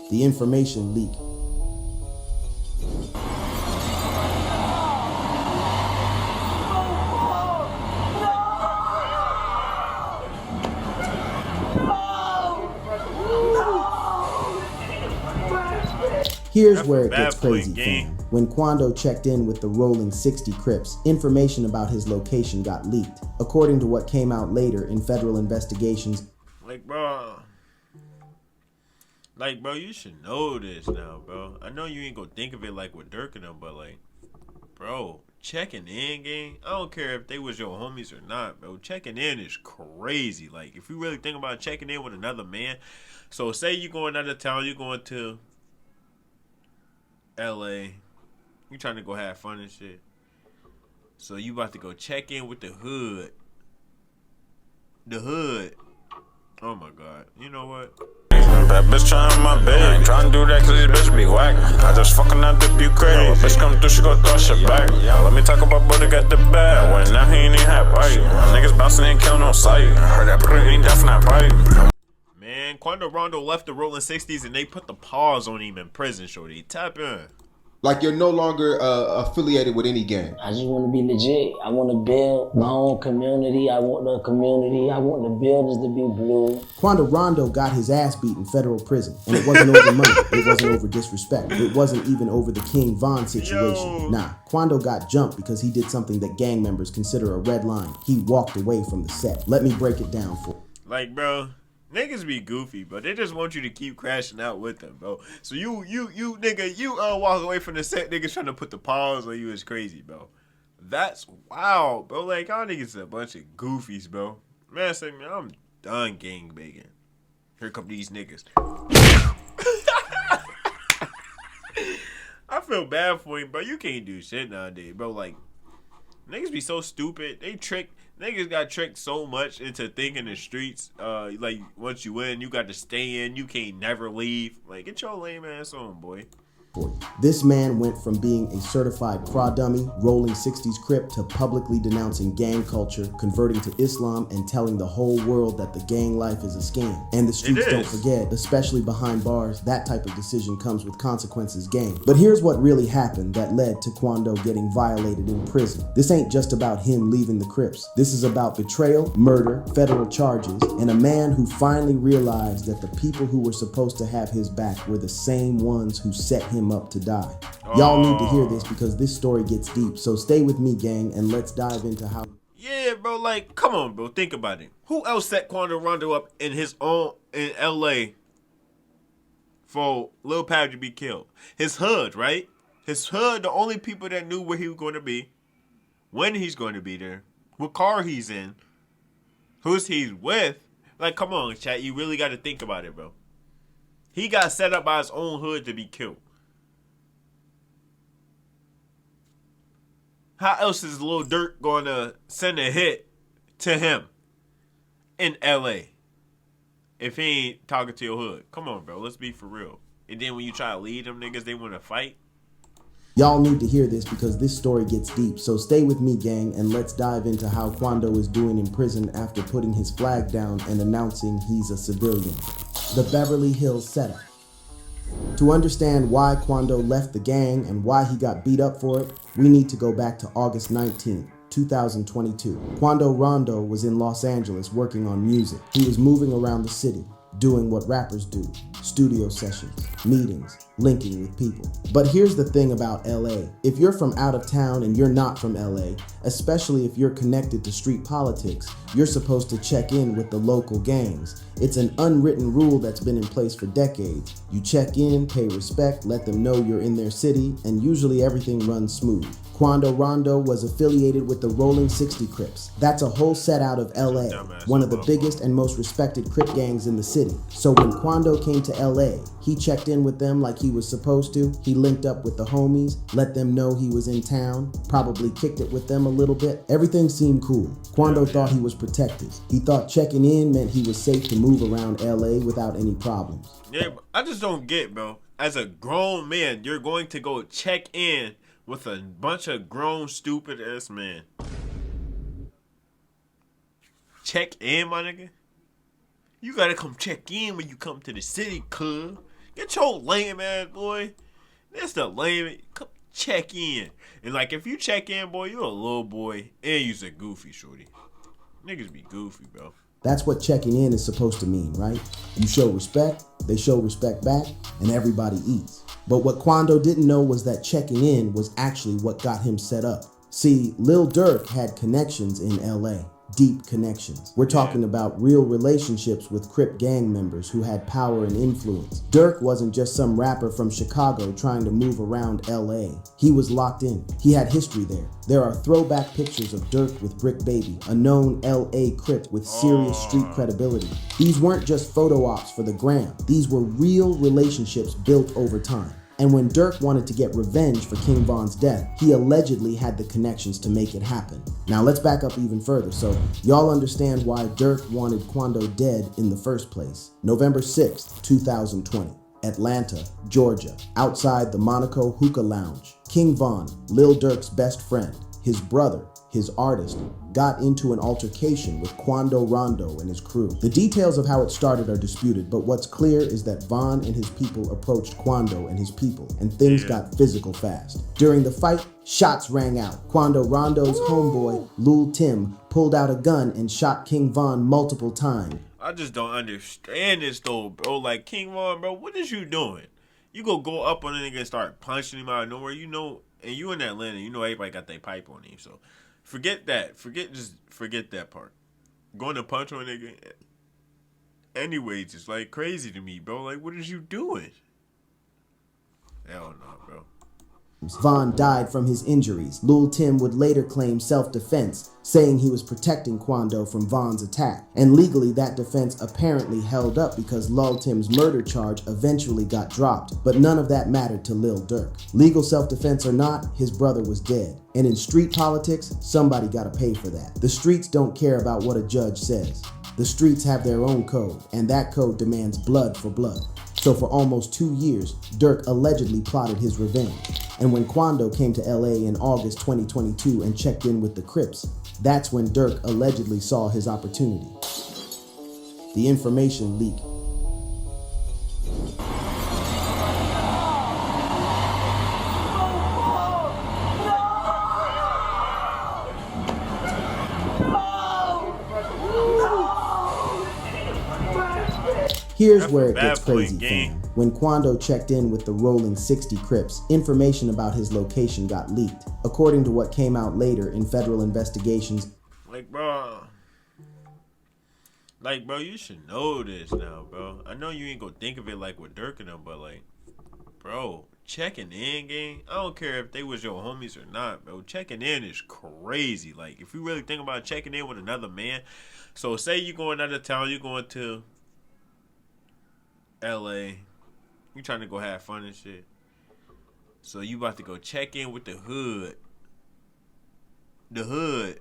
The information leaked. Here's where it gets crazy, fam. When Quando checked in with the rolling 60 Crips, information about his location got leaked, according to what came out later in federal investigations. Like, bro, you should know this now, bro. I know you ain't gonna think of it like with Dirk and them, but like, bro, checking in, gang. I don't care if they was your homies or not, bro. Checking in is crazy. Like, if you really think about checking in with another man, so say you going out of town, you going to LA, you trying to go have fun and shit. So you about to go check in with the hood. The hood. Oh my god. You know what? Bad bitch trying my bed. Trying to do that cause this bitch be whack. I just fucking out the Ukraine. Bitch come through, she gon' throw shit back. Let me talk about brother got the bag. When now he ain't even have bite. Niggas bouncing and killing on sight. Heard that brother ain't definitely right. Man, Quando Rondo left the rolling 60s and they put the pause on him in prison, shorty. Tap in. Like, you're no longer affiliated with any gang. I just want to be legit. I want to build my own community. I want the community. I want the buildings to be blue. Quando Rondo got his ass beat in federal prison. And it wasn't over money. It wasn't over disrespect. It wasn't even over the King Von situation. Yo. Nah, Quando got jumped because he did something that gang members consider a red line. He walked away from the set. Let me break it down for you. Like, bro, niggas be goofy, but they just want you to keep crashing out with them, bro. So you nigga, you walk away from the set, niggas trying to put the pause on you is crazy, bro. That's wild, bro. Like, y'all niggas a bunch of goofies, bro. Man, say, man, I'm done gang banging. Here come these niggas. I feel bad for him, bro. You can't do shit nowadays, bro. Like, niggas be so stupid. Niggas got tricked so much into thinking the streets, like, once you in, you got to stay in. You can't never leave. Like, get your lame ass on, boy. This man went from being a certified dummy, rolling 60s Crip, to publicly denouncing gang culture, converting to Islam, and telling the whole world that the gang life is a scam. And the streets don't forget, especially behind bars, that type of decision comes with consequences, gang. But here's what really happened that led to Quando getting violated in prison. This ain't just about him leaving the Crips. This is about betrayal, murder, federal charges, and a man who finally realized that the people who were supposed to have his back were the same ones who set him up to die. Y'all need to hear this because this story gets deep. So stay with me, gang, and let's dive into how. Yeah, bro, like, come on, bro. Think about it. Who else set Quando Rondo up in his own, in LA for Lil Pab to be killed? His hood, right? His hood, the only people that knew where he was going to be, when he's going to be there, what car he's in, who's he's with. Like, come on, chat. You really got to think about it, bro. He got set up by his own hood to be killed. How else is Lil Durk going to send a hit to him in LA if he ain't talking to your hood? Come on, bro. Let's be for real. And then when you try to lead them niggas, they want to fight. Y'all need to hear this because this story gets deep. So stay with me, gang, and let's dive into how Quando is doing in prison after putting his flag down and announcing he's a civilian. The Beverly Hills setup. To understand why Quando left the gang and why he got beat up for it, we need to go back to August 19th, 2022. Quando Rondo was in Los Angeles working on music. He was moving around the city, doing what rappers do: studio sessions, meetings, linking with people. But here's the thing about LA. If you're from out of town and you're not from LA, especially if you're connected to street politics, you're supposed to check in with the local gangs. It's an unwritten rule that's been in place for decades. You check in, pay respect, let them know you're in their city, and usually everything runs smooth. Quando Rondo was affiliated with the Rolling 60 Crips. That's a whole set out of LA, one of the biggest and most respected Crip gangs in the city. So when Quando came to LA, he checked in with them like he was supposed to. He linked up with the homies, let them know he was in town, probably kicked it with them a little bit. Everything seemed cool. Quando thought he was protected. He thought checking in meant he was safe to move around LA without any problems. Yeah, I just don't get, bro. As a grown man, you're going to go check in with a bunch of grown, stupid ass men. Check in, my nigga? You gotta come check in when you come to the city, cuz. Get your lame ass, boy. That's the lame. Come check in. And like, if you check in, boy, you a little boy and you's a goofy, shorty. Niggas be goofy, bro. That's what checking in is supposed to mean, right? You show respect, they show respect back, and everybody eats. But what Quando didn't know was that checking in was actually what got him set up. See, Lil Durk had connections in LA. Deep connections. We're talking about real relationships with Crip gang members who had power and influence. Durk wasn't just some rapper from Chicago trying to move around LA. He was locked in. He had history there. There are throwback pictures of Durk with Brick Baby, a known LA Crip with serious street credibility. These weren't just photo ops for the gram. These were real relationships built over time. And when Durk wanted to get revenge for King Von's death, he allegedly had the connections to make it happen. Now let's back up even further so y'all understand why Durk wanted Quando dead in the first place. November 6th, 2020, Atlanta, Georgia, outside the Monaco Hookah Lounge. King Von, Lil Durk's best friend, his brother, his artist, got into an altercation with Quando Rondo and his crew. The details of how it started are disputed, but what's clear is that Von and his people approached Quando and his people, and things got physical fast. During the fight, shots rang out. Quando Rondo's homeboy, Lul Tim, pulled out a gun and shot King Von multiple times. I just don't understand this though, bro. Like, King Von, bro, what is you doing? You go up on a nigga and start punching him out of nowhere, you know, and you in Atlanta, you know everybody got their pipe on him, so forget that. Forget that part. Going to punch on a nigga anyways, it's like crazy to me, bro. Like, what is you doing? Hell no, bro. Von died from his injuries. Lul Tim would later claim self-defense, saying he was protecting Quando from Von's attack. And legally, that defense apparently held up because Lul Tim's murder charge eventually got dropped. But none of that mattered to Lil Durk. Legal self-defense or not, his brother was dead. And in street politics, somebody gotta pay for that. The streets don't care about what a judge says. The streets have their own code, and that code demands blood for blood. So for almost 2 years, Durk allegedly plotted his revenge. And when Quando came to LA in August 2022 and checked in with the Crips, that's when Durk allegedly saw his opportunity. The information leaked. Here's where it gets crazy, fam. When Quando checked in with the rolling 60 Crips, information about his location got leaked. According to what came out later in federal investigations. Like, bro, you should know this now, bro. I know you ain't gonna think of it like with Durk and them, but like, bro, checking in, gang. I don't care if they was your homies or not, bro. Checking in is crazy. Like, if you really think about checking in with another man, so say you going out of town, you going to LA, you trying to go have fun and shit. So you about to go check in with the hood. The hood.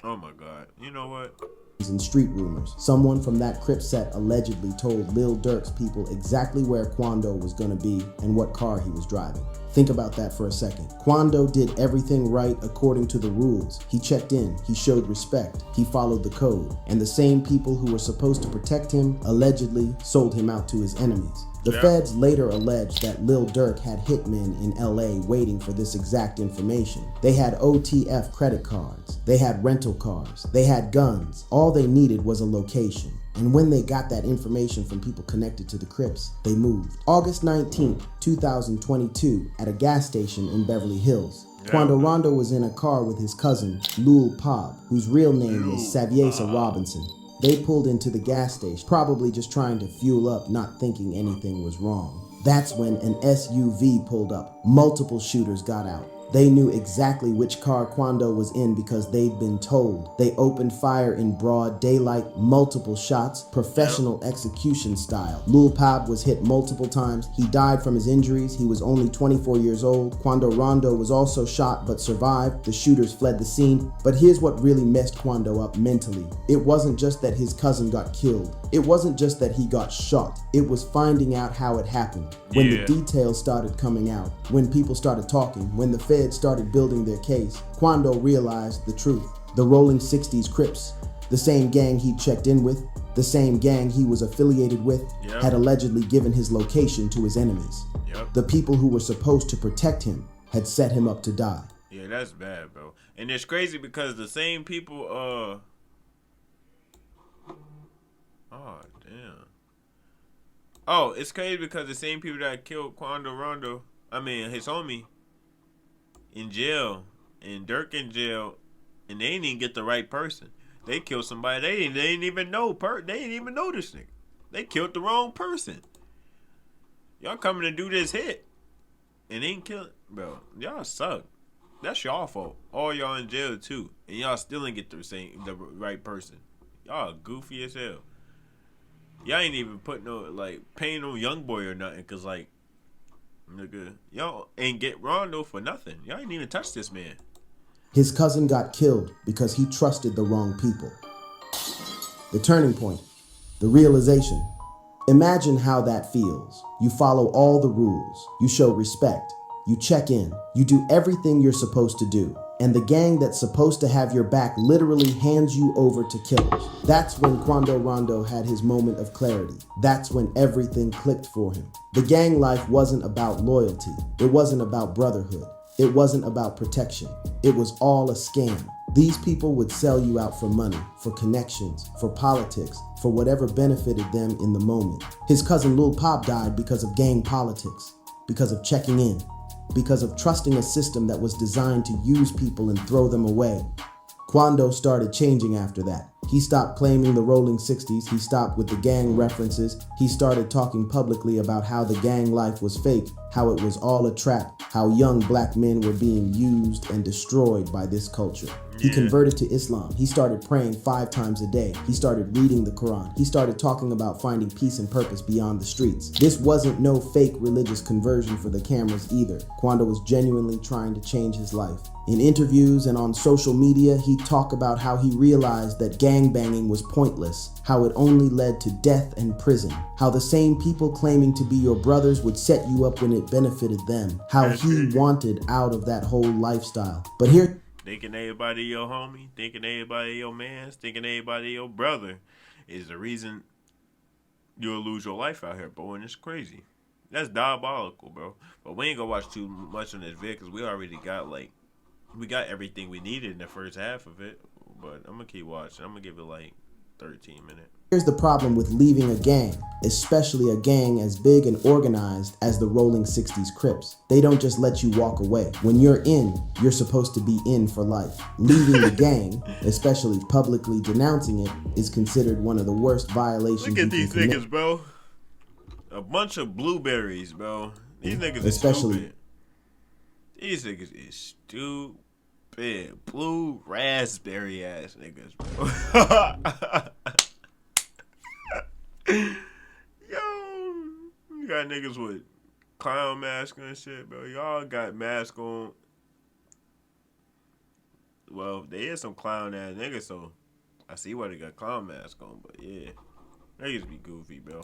Oh my God. You know what? And street rumors. Someone from that Crip set allegedly told Lil Durk's people exactly where Quando was gonna be and what car he was driving. Think about that for a second. Quando did everything right according to the rules. He checked in, he showed respect, he followed the code, and the same people who were supposed to protect him allegedly sold him out to his enemies. The feds later alleged that Lil Durk had hitmen in LA waiting for this exact information. They had OTF credit cards, they had rental cars, they had guns. All they needed was a location. And when they got that information from people connected to the Crips, they moved. August 19th, 2022, at a gas station in Beverly Hills, Quando Rondo was in a car with his cousin, Lul Pab, whose real name was Saviesa Robinson. They pulled into the gas station, probably just trying to fuel up, not thinking anything was wrong. That's when an SUV pulled up. Multiple shooters got out. They knew exactly which car Quando was in because they'd been told. They opened fire in broad daylight, multiple shots, professional execution style. Lul Pab was hit multiple times. He died from his injuries. He was only 24 years old. Quando Rondo was also shot but survived. The shooters fled the scene. But here's what really messed Quando up mentally. It wasn't just that his cousin got killed. It wasn't just that he got shot. It was finding out how it happened. When the details started coming out, when people started talking, when the feds started building their case, Quando realized the truth. The rolling 60's Crips, the same gang he checked in with, The same gang he was affiliated with had allegedly given his location to his enemies. The people who were supposed to protect him had set him up to die. Yeah, that's bad, bro. And it's crazy because the same people, oh, damn. Oh, it's crazy because the same people that killed Quando Rondo, his homie, in jail, and Dirk in jail, and they didn't even get the right person. They killed somebody they didn't even know. They didn't even know this nigga. They killed the wrong person. Y'all coming to do this hit, and they ain't kill it, bro. Y'all suck. That's y'all fault. All y'all in jail too, and y'all still ain't get the right person. Y'all goofy as hell. Y'all ain't even put paying no young boy or nothing, cause nigga, y'all ain't get Rondo for nothing. Y'all ain't even touch this man. His cousin got killed because he trusted the wrong people. The turning point, the realization. Imagine how that feels. You follow all the rules. You show respect. You check in. You do everything you're supposed to do. And the gang that's supposed to have your back literally hands you over to killers. That's when Quando Rondo had his moment of clarity. That's when everything clicked for him. The gang life wasn't about loyalty. It wasn't about brotherhood. It wasn't about protection. It was all a scam. These people would sell you out for money, for connections, for politics, for whatever benefited them in the moment. His cousin Lil Pop died because of gang politics, because of checking in, because of trusting a system that was designed to use people and throw them away. Quando started changing after that. He stopped claiming the rolling 60s. He stopped with the gang references. He started talking publicly about how the gang life was fake, how it was all a trap, how young black men were being used and destroyed by this culture. He converted to Islam. He started praying 5 times a day. He started reading the Quran. He started talking about finding peace and purpose beyond the streets. This wasn't no fake religious conversion for the cameras either. Quando was genuinely trying to change his life. In interviews and on social media, he talked about how he realized that gangbanging was pointless, how it only led to death and prison, how the same people claiming to be your brothers would set you up when it benefited them, how he wanted out of that whole lifestyle. But here, thinking everybody your homie, thinking everybody your mans, thinking everybody your brother is the reason you'll lose your life out here, bro, and it's crazy. That's diabolical, bro. But we ain't gonna watch too much on this vid because we already got we got everything we needed in the first half of it. But I'm gonna keep watching. I'm gonna give it 13 minutes. here's the problem with leaving a gang, especially a gang as big and organized as the rolling 60s Crips. They don't just let you walk away. When you're in, you're supposed to be in for life. Leaving the gang, especially publicly denouncing it, is considered one of the worst violations. Look at these niggas, bro. A bunch of blueberries, bro. These niggas is stupid. These niggas is stupid. Blue raspberry ass niggas, bro. Yo, you got niggas with clown mask and shit, bro. Y'all got mask on. Well, they is some clown ass niggas, so I see why they got clown mask on, but yeah. Niggas be goofy, bro.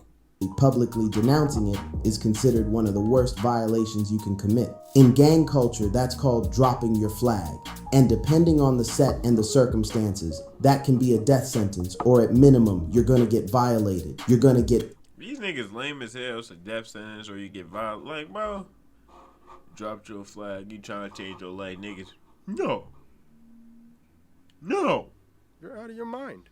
Publicly denouncing it is considered one of the worst violations you can commit. In gang culture, that's called dropping your flag. And depending on the set and the circumstances, that can be a death sentence, or at minimum, you're gonna get violated. You're gonna get... These niggas lame as hell. It's a death sentence, or you get violated. Like, bro, dropped your flag. You trying to change your life, niggas. No. You're out of your mind.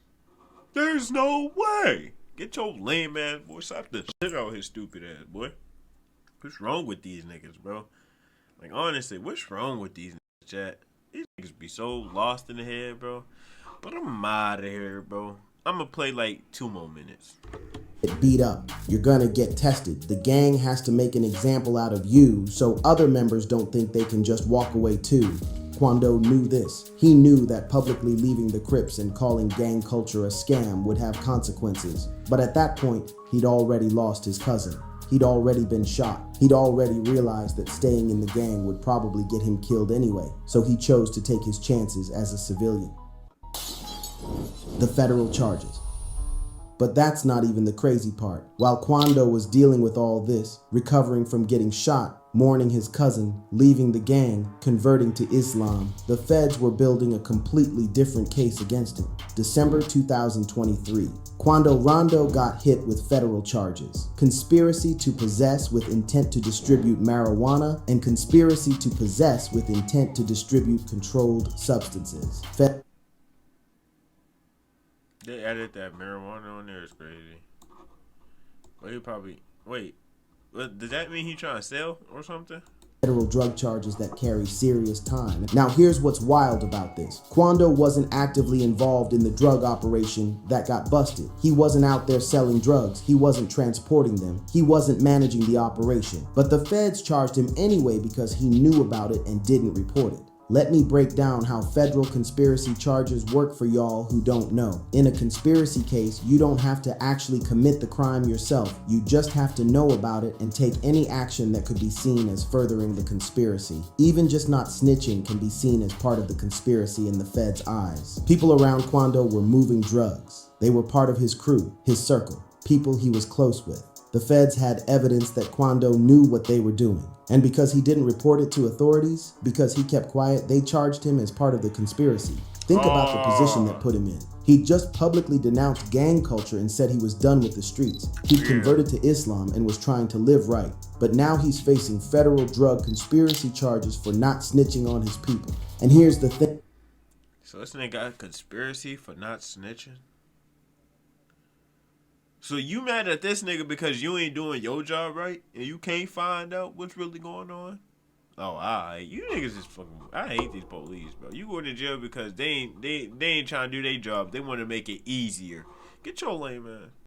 There's no way. Get your lame ass boy. Stop the shit out his stupid ass boy. What's wrong with these niggas, bro? Like, honestly, what's wrong with these niggas, chat? These niggas be so lost in the head, bro. But I'm out of here, bro. I'm gonna play 2 more minutes. Get beat up. You're gonna get tested. The gang has to make an example out of you so other members don't think they can just walk away too. Quando knew this. He knew that publicly leaving the Crips and calling gang culture a scam would have consequences. But at that point, he'd already lost his cousin. He'd already been shot. He'd already realized that staying in the gang would probably get him killed anyway, so he chose to take his chances as a civilian. The federal charges. But that's not even the crazy part. While Quando was dealing with all this, recovering from getting shot, mourning his cousin, leaving the gang, converting to Islam, the feds were building a completely different case against him. December 2023. Quando Rondo got hit with federal charges: conspiracy to possess with intent to distribute marijuana and conspiracy to possess with intent to distribute controlled substances. They added that marijuana on there. Is crazy. Well, he probably does that mean he trying to sell or something? Federal drug charges that carry serious time. Now here's what's wild about this. Quando wasn't actively involved in the drug operation that got busted. He wasn't out there selling drugs. He wasn't transporting them. He wasn't managing the operation. But the feds charged him anyway because he knew about it and didn't report it. Let me break down how federal conspiracy charges work for y'all who don't know. In a conspiracy case, you don't have to actually commit the crime yourself. You just have to know about it and take any action that could be seen as furthering the conspiracy. Even just not snitching can be seen as part of the conspiracy in the feds' eyes. People around Quando were moving drugs. They were part of his crew, his circle, people he was close with. The feds had evidence that Quando knew what they were doing. And because he didn't report it to authorities, because he kept quiet, they charged him as part of the conspiracy. Think about the position that put him in. He just publicly denounced gang culture and said he was done with the streets. He converted to Islam and was trying to live right. But now he's facing federal drug conspiracy charges for not snitching on his people. And here's the thing. So this nigga got a conspiracy for not snitching? So you mad at this nigga because you ain't doing your job right and you can't find out what's really going on? Oh, alright. You niggas is fucking. I hate these police, bro. You go to jail because they ain't trying to do their job. They want to make it easier. Get your lame ass.